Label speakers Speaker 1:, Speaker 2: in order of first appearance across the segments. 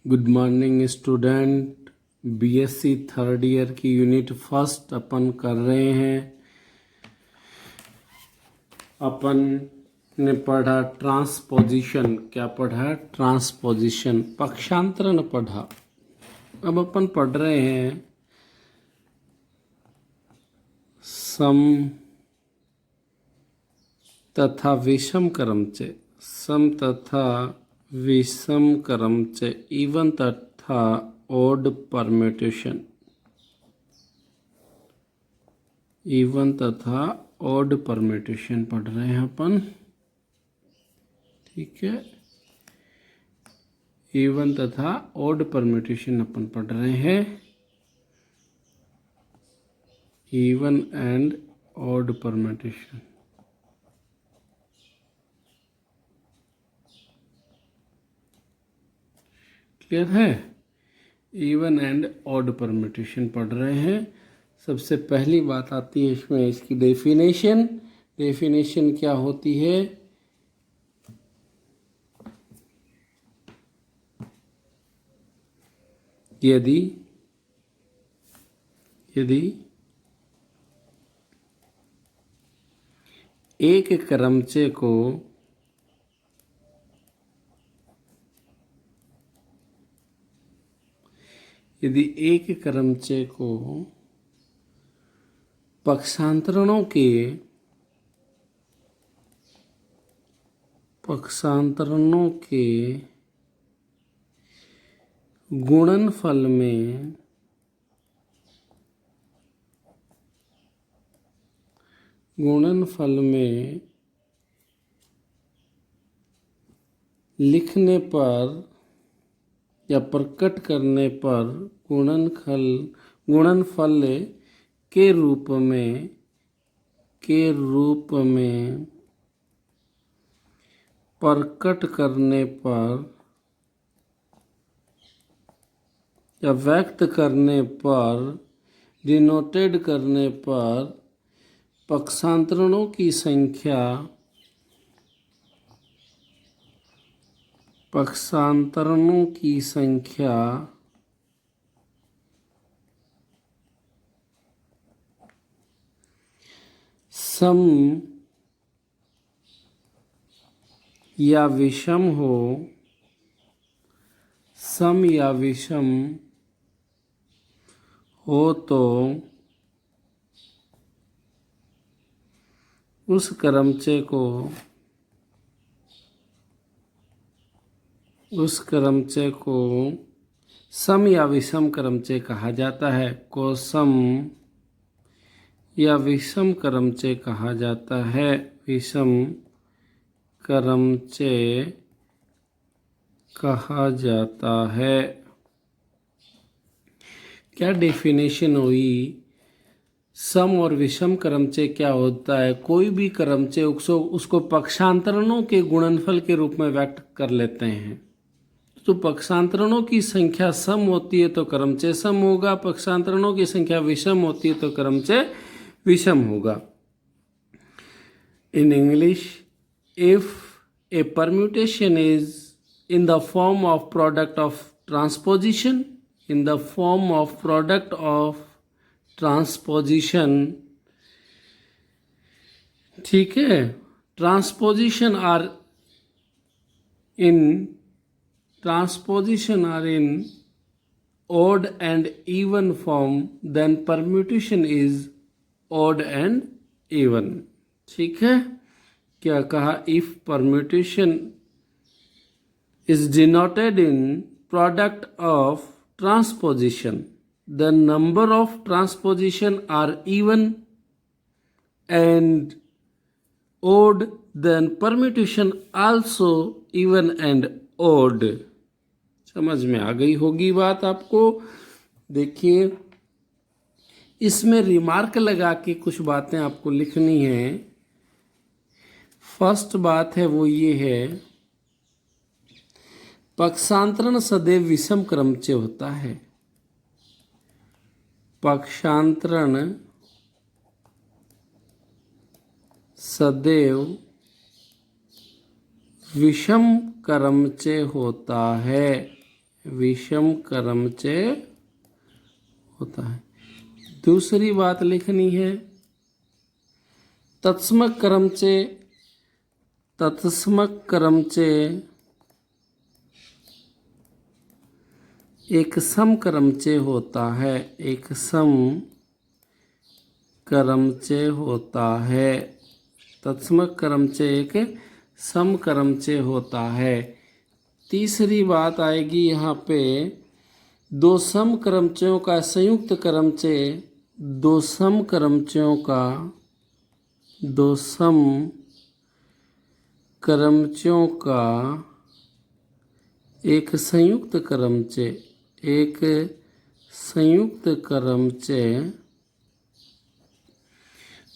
Speaker 1: Good morning student. BSc third year की unit first अपन कर रहे हैं। अपन ने पढ़ा ट्रांसपोजिशन। क्या पढ़ा? ट्रांसपोजिशन, पक्षांतरण पढ़ा। अब अपन पढ़ रहे हैं सम तथा विषम क्रमचे। सम तथा विषम क्रमचे, इवन तथा ओड परम्यूटेशन। इवन तथा ओड परम्यूटेशन पढ़ रहे हैं अपन। ठीक है, इवन तथा ओड परम्यूटेशन अपन पढ़ रहे हैं। Even and odd permutation. Clear है? इवन एंड ऑड परम्यूटेशन पढ़ रहे हैं। सबसे पहली बात आती है इसमें इसकी डेफिनेशन। डेफिनेशन क्या होती है? यदि एक क्रमचे को पक्षांतरणों के गुणनफल में लिखने पर या प्रकट करने पर गुणनफल के रूप में प्रकट करने पर या व्यक्त करने पर, डिनोटेड करने पर पक्षांतरणों की संख्या सम या विषम हो तो उस क्रमचे को सम या विषम क्रमचे कहा जाता है। को सम या विषम क्रमचे कहा जाता है। विषम क्रमचे कहा जाता है। क्या डेफिनेशन हुई? सम और विषम क्रमचे क्या होता है? कोई भी क्रमचे उसको पक्षांतरणों के गुणनफल के रूप में व्यक्त कर लेते हैं। तो पक्षांतरणों की संख्या सम होती है तो क्रमचे सम होगा, पक्षांतरणों की संख्या विषम होती है तो क्रमचे विषम होगा। In English, if a permutation is in the form of product of transposition, ठीक है, transposition are in odd and even form, then permutation is odd and even. ठीक है, क्या कहा? If permutation is denoted in product of transposition, the number of transposition are even and odd, then permutation also even and odd. समझ में आ गई होगी बात आपको। देखिए, इसमें रिमार्क लगा के कुछ बातें आपको लिखनी है। फर्स्ट बात है वो ये है, पक्षांतरण सदैव विषम क्रमचे होता है। पक्षांतरण सदैव विषम क्रमचे होता है। विषम क्रमचय होता है। दूसरी बात लिखनी है, तत्समक क्रमचय, तत्समक क्रमचय एक सम क्रमचय होता है, एक सम क्रमचय होता है। तत्समक क्रमचय एक सम क्रमचय होता है। तीसरी बात आएगी यहाँ पे, दो सम क्रमचयों का संयुक्त क्रमचय, दो सम क्रमचयों का, दो सम क्रमचयों का एक संयुक्त क्रमचय, एक संयुक्त क्रमचय,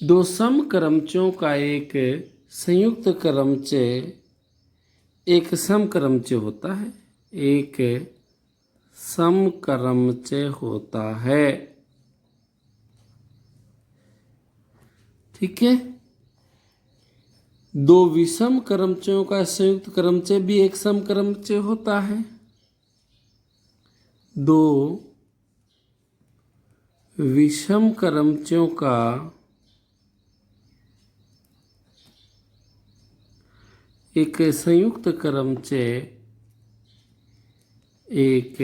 Speaker 1: दो सम क्रमचयों का एक संयुक्त क्रमचय एक सम क्रमचय होता है, एक सम क्रमचय होता है। ठीक है। दो विषम क्रमचयों का संयुक्त क्रमचय भी एक सम क्रमचय होता है। दो विषम क्रमचयों का एक संयुक्त क्रमचय एक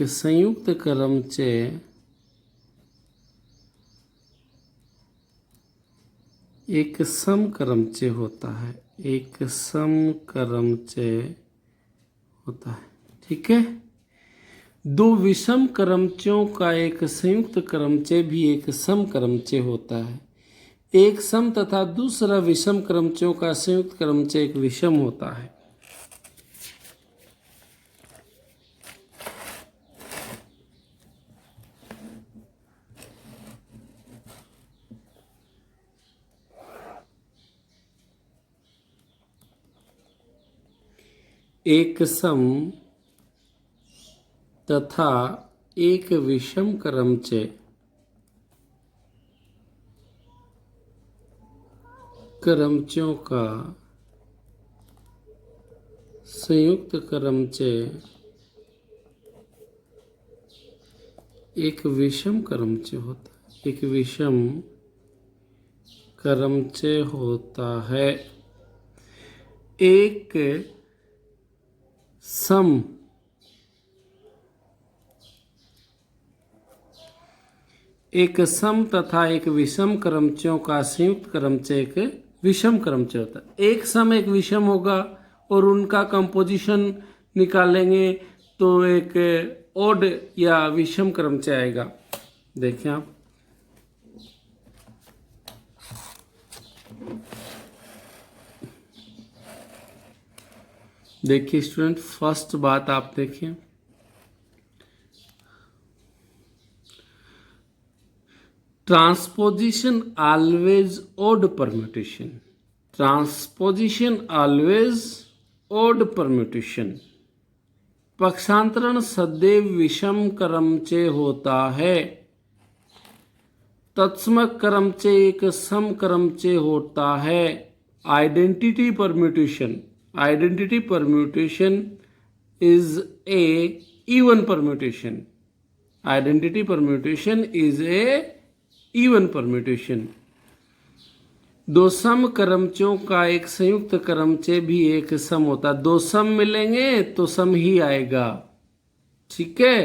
Speaker 1: संयुक्त क्रमचय एक सम क्रमचय होता है, एक सम क्रमचय होता है। ठीक है। दो विषम क्रमचयों का एक संयुक्त क्रमचय भी एक सम क्रमचय होता है। एक सम तथा दूसरा विषम क्रमचयों का संयुक्त क्रमचय एक विषम होता है। एक सम तथा एक विषम क्रमचय क्रमचयों का संयुक्त क्रमचय एक विषम क्रमचय होता है, एक विषम क्रमचय होता है। एक सम तथा एक विषम क्रमचयों का संयुक्त क्रमचय एक विषम क्रमचय होता है। एक सम एक विषम होगा और उनका कंपोजिशन निकालेंगे तो एक ओड या विषम क्रमचय आएगा। देखें आप, देखिए स्टूडेंट, फर्स्ट बात आप देखिए, transposition always odd permutation, transposition always odd permutation, पक्षांतरण सदैव विषम क्रमचय होता है। तत्समक क्रमचय एक सम क्रमचय होता है। Identity permutation, identity permutation is a even permutation, identity permutation is a even permutation। दो सम क्रमचयों का एक संयुक्त क्रमचय भी एक सम होता है। दो सम मिलेंगे तो सम ही आएगा। ठीक है।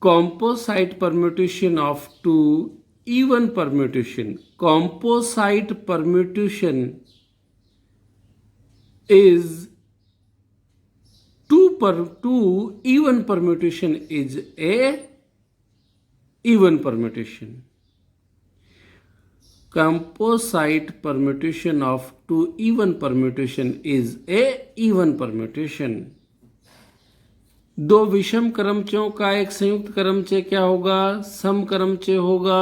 Speaker 1: composite permutation of two even permutation, composite permutation is two even permutation is a even permutation. Composite permutation of two even permutation is a even permutation. दो विषम क्रमचयों का एक संयुक्त क्रमचय क्या होगा? सम क्रमचय होगा।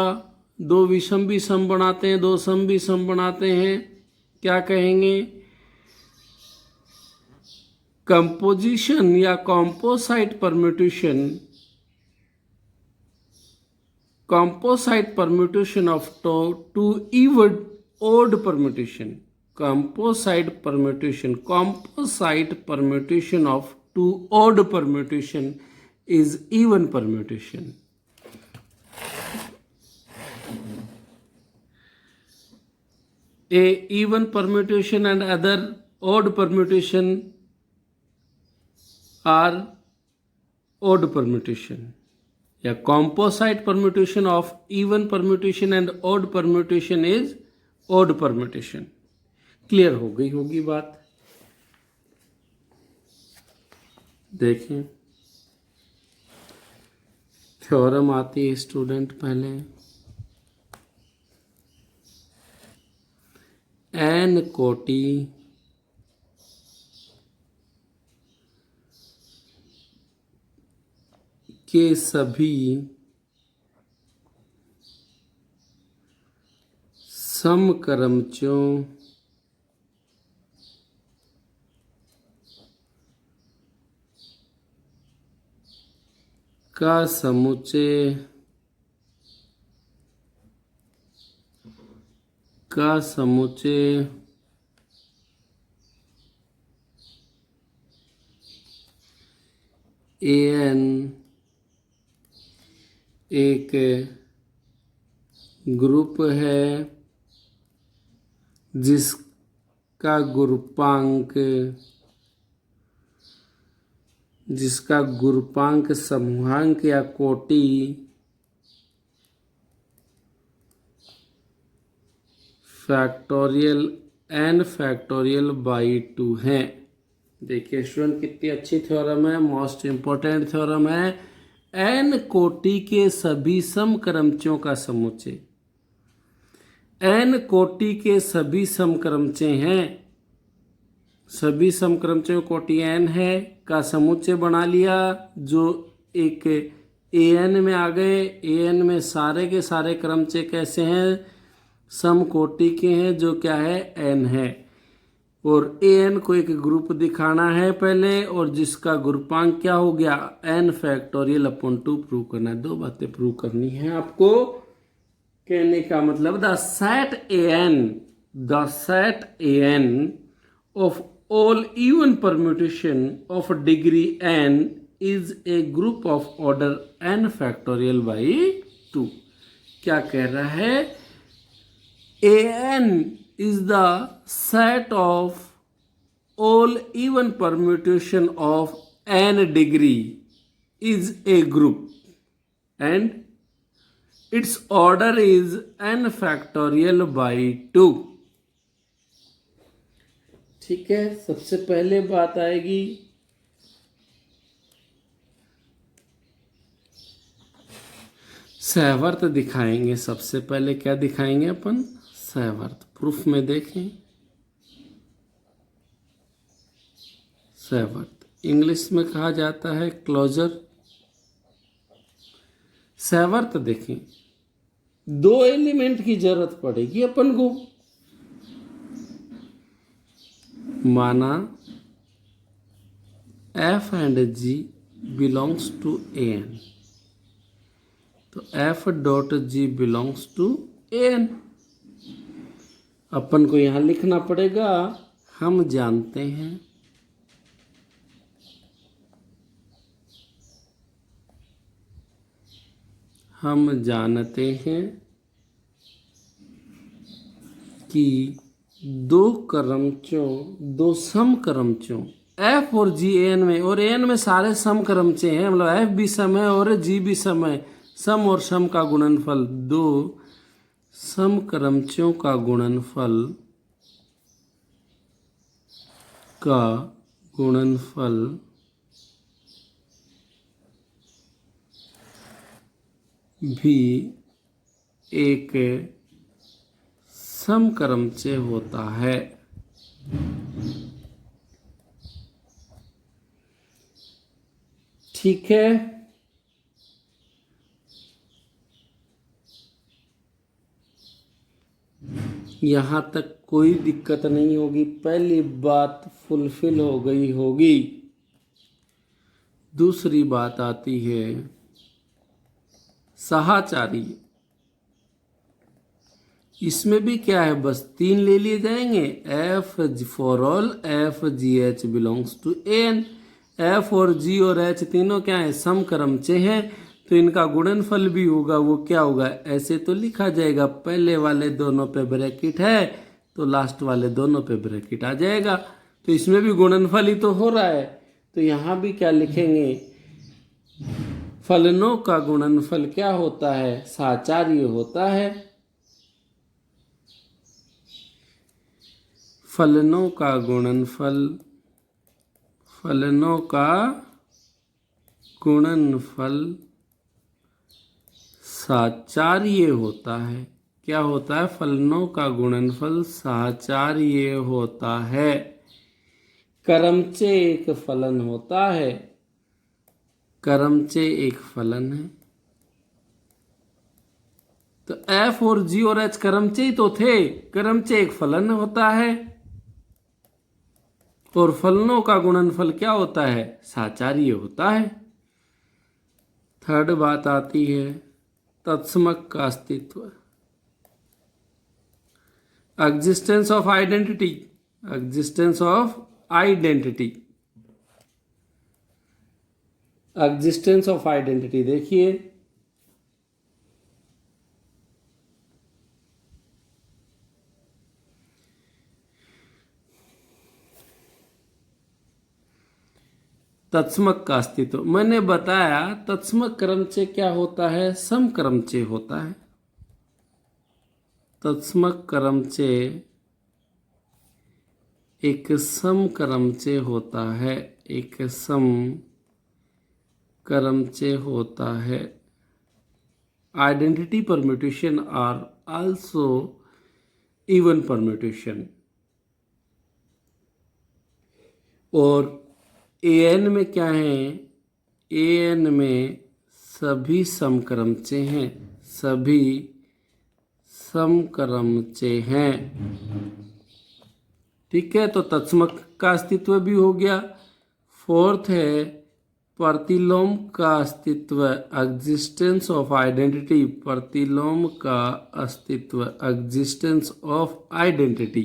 Speaker 1: दो विषम भी सम बनाते हैं, दो सम भी सम बनाते हैं, क्या कहेंगे? कंपोजिशन या कॉम्पोसाइट permutation, composite permutation of two even odd permutation, composite permutation of two odd permutation is even permutation. A even permutation and other odd permutation are odd permutation. A composite permutation of even permutation and odd permutation is odd permutation. Clear हो गई होगी बात। देखें, theorem आती है student पहले। N कोटि के सभी समकरमचों का समुच्चय एन एक ग्रुप है जिसका गुरुपांक समूहांक या कोटि फैक्टोरियल n फैक्टोरियल बाई 2 है। देखिए स्टूडेंट, कितनी अच्छी थ्योरम है, मोस्ट इंपॉर्टेंट थ्योरम है। n कोटि के सभी समकरमचों का समुच्चय, n कोटि के सभी समकरमचय हैं, सभी समकरमचयों कोटि n है का समुच्चय बना लिया, जो एक an में आ गए। an में सारे के सारे क्रमचय कैसे हैं? समकोटि के हैं, जो क्या है? n है। और an को एक ग्रुप दिखाना है पहले, और जिसका ग्रुपांक क्या हो गया? n फैक्टोरियल अपॉन 2 प्रूव करना है। दो बातें प्रूव करनी है आपको। कहने का मतलब the set an of all even permutation of degree n is a group of order n factorial by 2। क्या कह रहा है? an is the set of all even permutation of n degree is a group and its order is n factorial by 2। ठीक है, सबसे पहले बात आएगी सहवर्त दिखाएंगे। सबसे पहले क्या दिखाएंगे अपन? सहवर्त। प्रूफ में देखें, सहवर्त इंग्लिश में कहा जाता है क्लोजर। सहवर्त देखें, दो एलिमेंट की जरूरत पड़ेगी अपन को। माना f and g belongs to an, तो f dot g belongs to an। अपन को यहां लिखना पड़ेगा, हम जानते हैं कि दो समकरमचों f और g an में, और an में सारे समकरमचे हैं, मतलब f भी सम है और g भी सम है। सम और सम का गुणनफल, दो समकरमचों का गुणनफल भी एक समकरमचय होता है। ठीक है, यहां तक कोई दिक्कत नहीं होगी। पहली बात फुलफिल हो गई होगी। दूसरी बात आती है साहचर्य। इसमें भी क्या है, बस 3 ले लिए जाएंगे। F for all F G H belongs to N. F और जी और एच तीनों क्या है, समक्रमचे हैं, तो इनका गुणनफल भी होगा, वो क्या होगा, ऐसे तो लिखा जाएगा, पहले वाले दोनों पे ब्रैकेट है तो लास्ट वाले दोनों पे ब्रैकेट आ जाएगा। तो इसमें भी गुणनफल ही तो हो रहा है, तो यहाँ भी क्या लिखेंगे, फलनों का गुणनफल क्या होता है, साचार्य होता है। फलनों का गुणनफल, फलनों का गुणनफल साचार्य होता है। क्या होता है, फलनों का गुणनफल साचार्य होता है। क्रमचे एक फलन होता है, क्रमचे एक फलन है। तो एफ और जी और एच क्रमचे ही तो थे, क्रमचे एक फलन होता है, और फलनों का गुणनफल क्या होता है, साचार्य होता है। थर्ड बात आती है तत्समक का अस्तित्व, existence of identity, existence of identity, existence of identity. देखिए तत्समक का अस्तित्व, मैंने बताया तत्समक क्रमचे क्या होता है, समक्रमचे होता है। तत्समक क्रमचे एक समक्रमचे होता है, एक समक्रमचे होता है। Identity permutation are also even permutation. और एन में क्या है, एन में सभी समक्रमचे हैं, सभी समक्रमचे हैं। ठीक है, तो तत्समक का अस्तित्व भी हो गया। फोर्थ है प्रतिलोम का अस्तित्व, एग्जिस्टेंस ऑफ आइडेंटिटी, प्रतिलोम का अस्तित्व, एग्जिस्टेंस ऑफ आइडेंटिटी।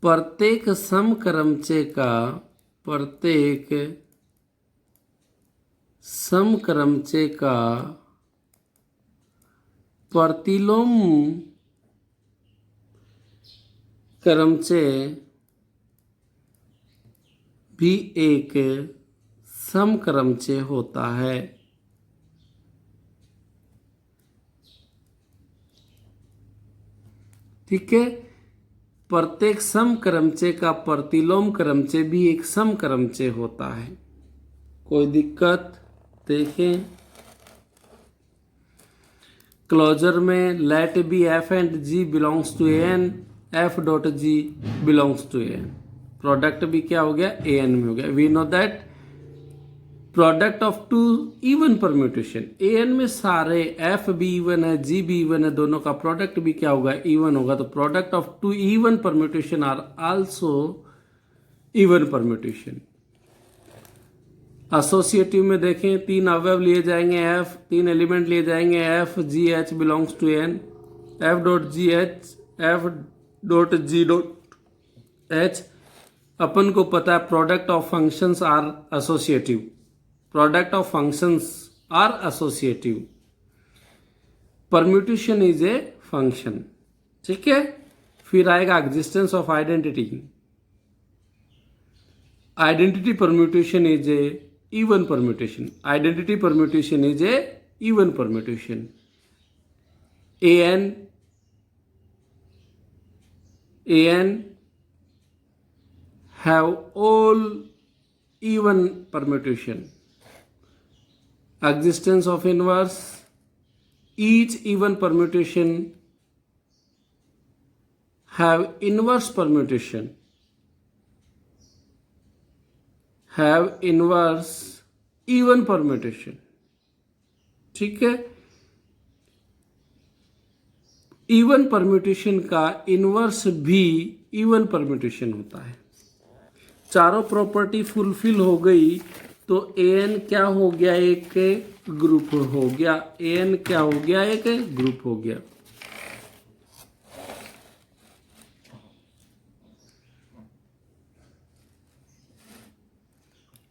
Speaker 1: प्रत्येक समक्रमचे का, प्रत्येक समक्रमचे का प्रतिलोम क्रमचे भी एक समक्रमचे होता है। ठीक है, प्रत्येक समक्रमचे का प्रतिलोम क्रमचे भी एक समक्रमचे होता है। कोई दिक्कत, देखें क्लोजर में let be F and G belongs to N, F dot G belongs to N, product भी क्या हो गया, ए एन में हो गया। We know that product of two even permutation, A N में सारे एफ भी इवन है, जी भी इवन है, दोनों का प्रोडक्ट भी क्या होगा, इवन होगा। तो product of two even permutation are also even permutation. Associative में देखें 3 अवयव लिए जाएंगे, एफ 3 एलिमेंट लिए जाएंगे, F G H belongs to N, F dot G H, F dot G dot H. अपन को पता है product of functions are associative, product of functions are associative, permutation is a function. ठीक है, फिर आएगा existence of identity, identity permutation is a even permutation, identity permutation is a even permutation। an have all even permutation, existence of inverse, each even permutation have inverse permutation, have inverse even permutation। ठीक है, even permutation का inverse भी even permutation होता है। चारों property fulfil हो गई तो एन क्या हो गया, एक ग्रुप हो गया। एन क्या हो गया, एक ग्रुप हो गया।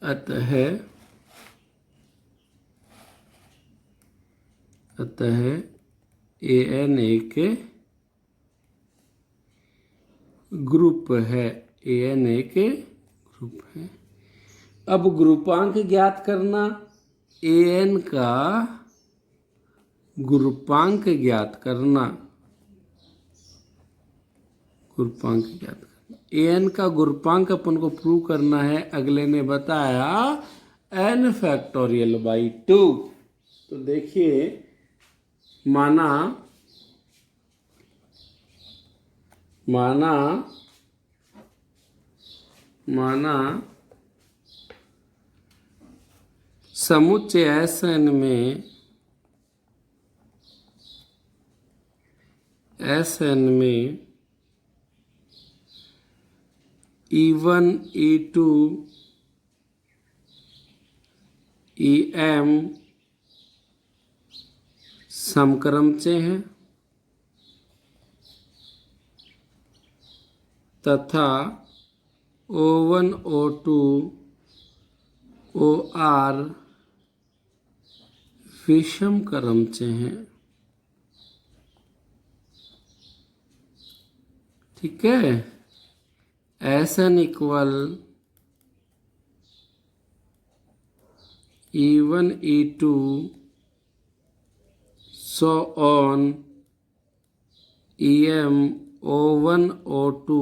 Speaker 1: अतः एन एक ग्रुप है। एन एक ग्रुप है। अब ग्रुपांक ज्ञात करना। एन का ग्रुपांक ज्ञात करना। ग्रुपांक ज्ञात करना। एन का ग्रुपांक अपन को प्रूव करना है। अगले ने बताया एन फैक्टोरियल बाई 2। तो देखिए, माना समुच्चय Sn में E1 E2 EM समक्रमचय हैं तथा O1 O2 OR विषम क्रमचय हैं। ठीक है। Sn equal E1 E2 so on EM O1 O2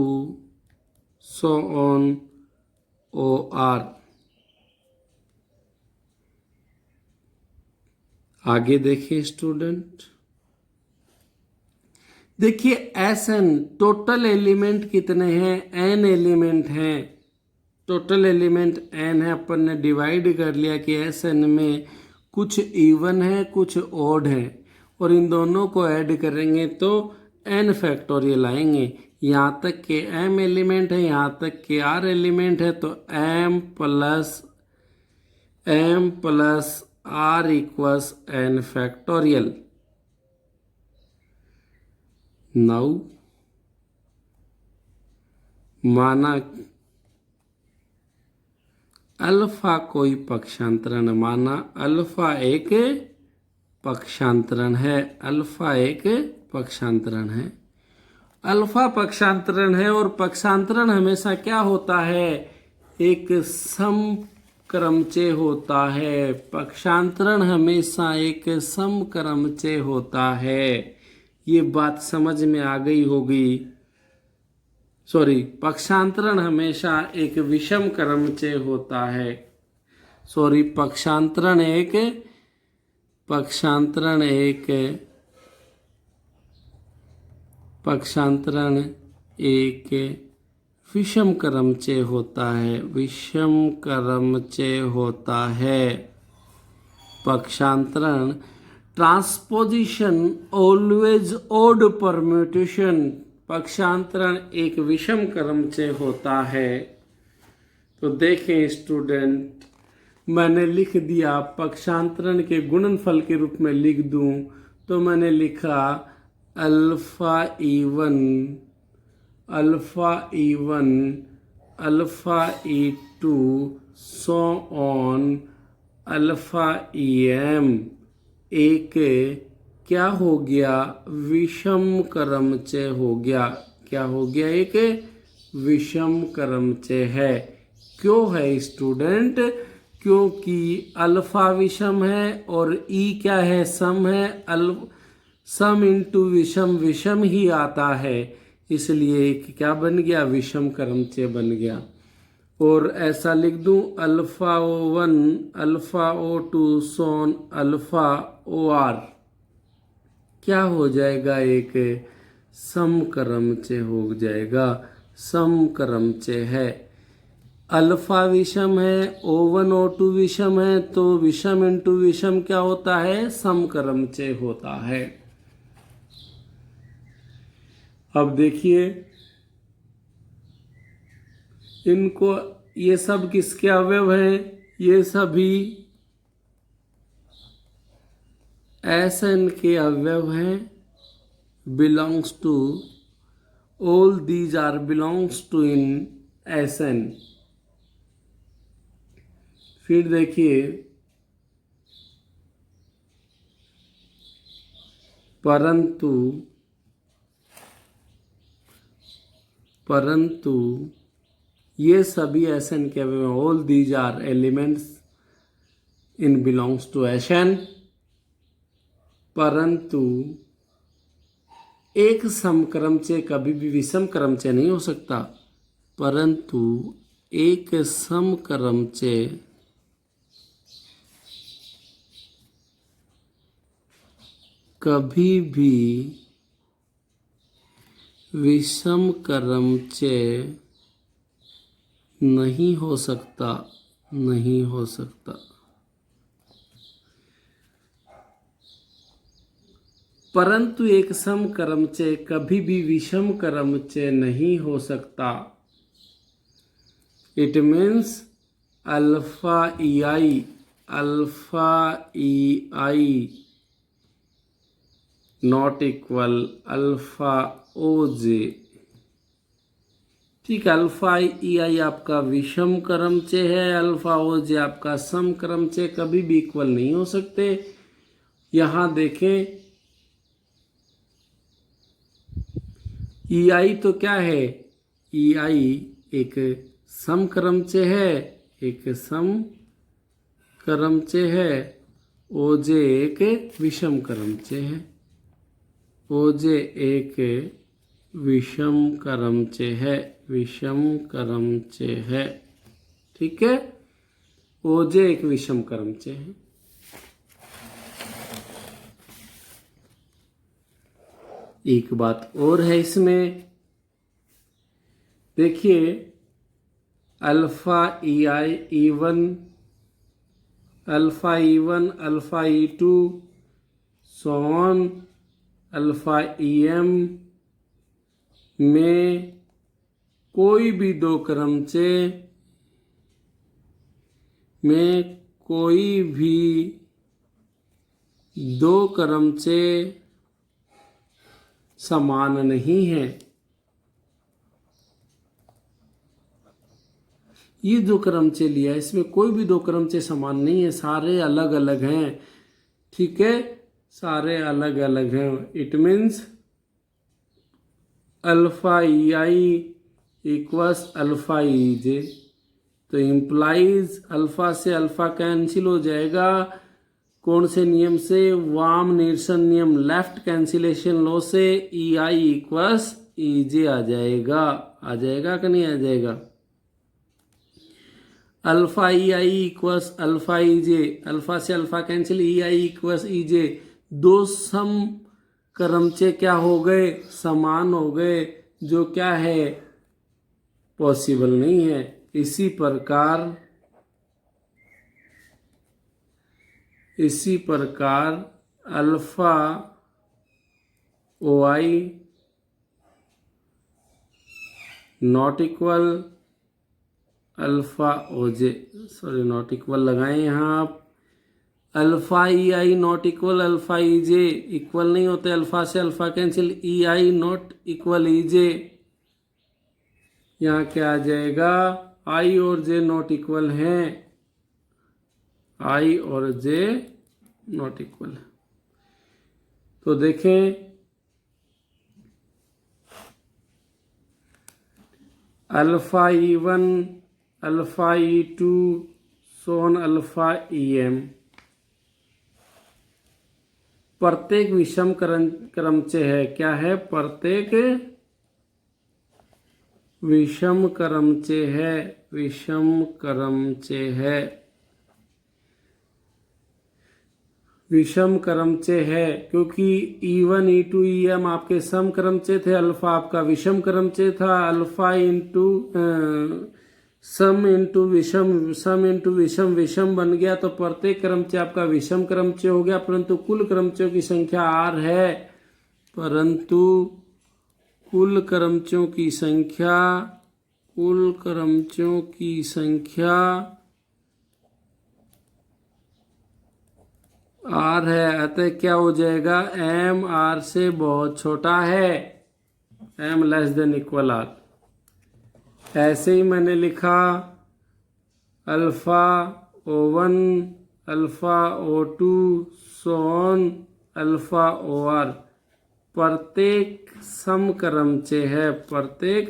Speaker 1: so on OR। आगे देखिए स्टूडेंट, देखिए Sn टोटल एलिमेंट कितने हैं, n एलिमेंट हैं। टोटल एलिमेंट n है। अपन ने डिवाइड कर लिया कि Sn में कुछ इवन है, कुछ ओड है, और इन दोनों को ऐड करेंगे तो n फैक्टोरियल आएंगे। यहाँ तक के m एलिमेंट है, यहाँ तक के r एलिमेंट है, तो m plus r equals n factorial. Now माना अल्फा कोई पक्षांतरण, माना अल्फा एक पक्षांतरण है। अल्फा एक पक्षांतरण है। अल्फा पक्षांतरण है और पक्षांतरण हमेशा क्या होता है, एक समक्रमचय होता है। पक्षांतरण हमेशा एक समक्रमचय होता है। ये बात समझ में आ गई होगी। पक्षांतरण हमेशा एक विषम क्रमचय होता है। पक्षांतरण एक विषम क्रमचय होता है। विषम क्रमचय होता है पक्षांतरण। Transposition always odd permutation. पक्षांतरण एक विषम क्रमचय होता है। तो देखें स्टूडेंट, मैंने लिख दिया पक्षांतरण के गुणनफल के रूप में लिख दूं तो मैंने लिखा alpha E1 alpha E2 so on alpha EM एक क्या हो गया, विषम क्रमचय हो गया। क्या हो गया, एक विषम क्रमचय है। क्यों है स्टूडेंट, क्योंकि अल्फा विषम है और ई क्या है, सम है। सम इंटू विषम विषम ही आता है, इसलिए एक क्या बन गया, विषम क्रमचय बन गया। और ऐसा लिख दूं alpha O1 alpha O2 so on alpha OR क्या हो जाएगा, एक समक्रमचय हो जाएगा। समक्रमचय है। अल्फा विषम है, O1 O2 विषम है, तो विषम इंटू विषम क्या होता है, समक्रमचय होता है। अब देखिए इनको, ये सब किसके अवयव हैं, ये सभी एसएन के अवयव हैं, belongs to, all these are belongs to in SN. फिर देखिए, परंतु ये सभी एसएन के अवयव, all these are elements in belongs to SN. परंतु एक समक्रमचय कभी भी विषम क्रमचय नहीं हो सकता। परंतु एक समक्रमचय कभी भी विषम क्रमचय नहीं हो सकता, नहीं हो सकता। परंतु एक समक्रमचय कभी भी विषम क्रमचय नहीं हो सकता। It means alpha E I not equal alpha O J. ठीक है, अल्फा ई आई आपका विषम क्रमचय है, अल्फा ओ जे आपका सम क्रमचय, कभी भी इक्वल नहीं हो सकते। यहां देखें, ई आई तो क्या है, ई आई एक सम क्रमचय है, एक सम क्रमचय है, ओ जे एक विषम क्रमचय है, ओ जे एक विषम क्रमचय है, विषम क्रमचय है। ठीक है, ओ जे एक विषम क्रमचय है। एक बात और है इसमें, देखिए, alpha E I E one, alpha E one, alpha E two, so on alpha E M में कोई भी दो क्रमचय में कोई भी दो क्रमचय समान नहीं है। ये जो क्रमचय लिया है इसमें कोई भी दो क्रमचय समान नहीं है, सारे अलग अलग हैं। ठीक है, सारे अलग अलग हैं। It means alpha E I equals alpha E J, तो इम्प्लाइज अल्फा से अल्फा कैंसिल हो जाएगा। कौन से नियम से? वाम निरसन नियम, लेफ्ट कैंसिलेशन लॉ से ई आई इक्वस ई जे आ जाएगा। आ जाएगा कि नहीं आ जाएगा? Alpha E I equals alpha E J, alpha से alpha cancel, E I equals E J, दो सम क्रमचय क्या हो गए? समान हो गए, जो क्या है? पॉसिबल नहीं है। इसी प्रकार alpha O I not equal alpha O J, sorry not equal लगाएं यहाँ आप। Alpha E I not equal alpha E J, equal नहीं होते, अल्फा से alpha cancel, E I not equal E J. यहाँ क्या आ जाएगा? आई और जे नॉट इक्वल हैं, आई और जे नॉट इक्वल है। तो देखें, alpha E one, alpha E two, so on alpha E M, प्रत्येक विषम क्रमचय है। क्या है? प्रत्येक विषम क्रमचय है, विषम क्रमचय है, विषम क्रमचय है, क्योंकि E1 E2 EM आपके सम क्रमचय थे, अल्फा आपका विषम क्रमचय था। अल्फा इंटू सम इंटू विषम विषम बन गया, तो प्रत्येक क्रमचय आपका विषम क्रमचय हो गया। परंतु कुल क्रमचयों की संख्या R है, परंतु कुल क्रमचयों की संख्या आर है, अतः क्या हो जाएगा, एम आर से बहुत छोटा है, M less than equal R. ऐसे ही मैंने लिखा alpha O1, alpha O2, so on alpha OR प्रत्येक समक्रमचे है, प्रत्येक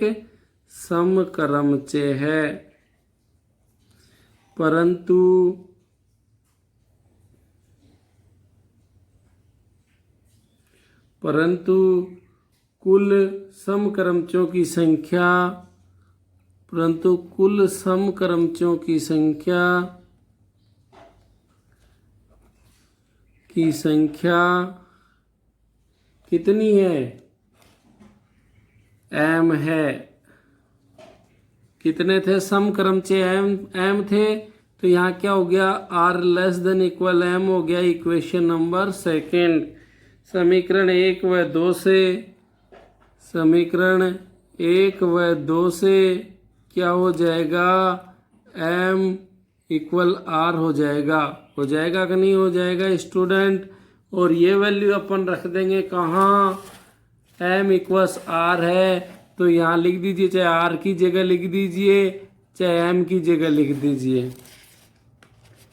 Speaker 1: समक्रमचे है, परंतु कुल समक्रमचों की संख्या, परंतु कुल समक्रमचों की संख्या कितनी है, एम है। कितने थे समक्रमचे, एम थे, तो यहाँ क्या हो गया, R less than equal M हो गया। इक्वेशन नंबर सेकेंड, समीकरण 1 व 2 से, समीकरण 1 व 2 से क्या हो जाएगा, एम इक्वल आर हो जाएगा कि नहीं हो जाएगा स्टूडेंट। और ये वैल्यू अपन रख देंगे कहाँ, एम इक्वल्स आर है तो यहाँ लिख दीजिए, चाहे आर की जगह लिख दीजिए चाहे एम की जगह लिख दीजिए।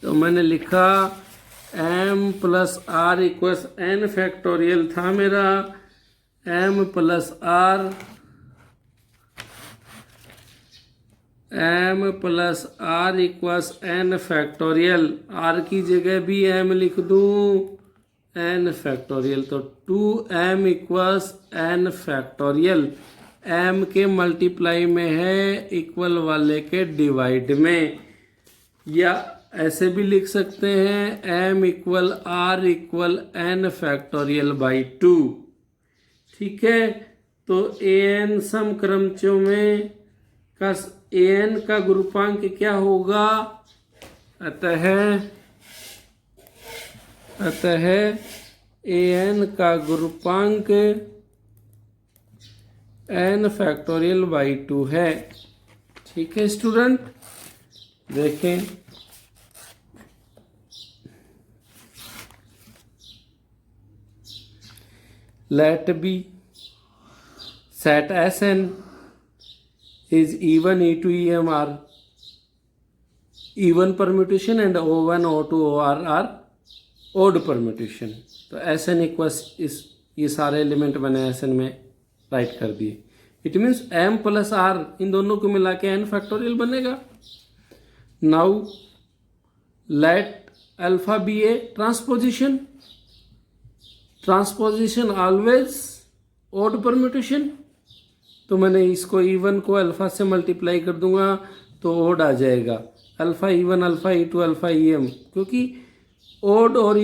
Speaker 1: तो मैंने लिखा M plus R equals N factorial था मेरा, M plus R equals N factorial, R की जगह भी एम लिख दूं, एन फैक्टोरियल, तो 2m equals N factorial, m के मल्टीप्लाई में है, इक्वल वाले के डिवाइड में, या ऐसे भी लिख सकते हैं m equal R equal N factorial by 2। ठीक है, तो an समक्रमचों में का an का गुरुपांक क्या होगा, अतः an का गुरुपांक n फैक्टोरियल बाई 2 है। ठीक है स्टूडेंट, देखें let be set Sn is even E2 EMR even permutation and O1 O2 OR are odd permutation। तो Sn इक्वल्स इस ये सारे एलिमेंट मैंने Sn में राइट कर दिए। It means m plus R इन दोनों को मिला के n फैक्टोरियल बनेगा। Now let alpha be a transposition, transposition always odd permutation, तो मैंने इसको E1 को अल्फा से मल्टीप्लाई कर दूंगा तो ओड आ जाएगा, alpha E1 alpha E2 alpha EM, क्योंकि ओड और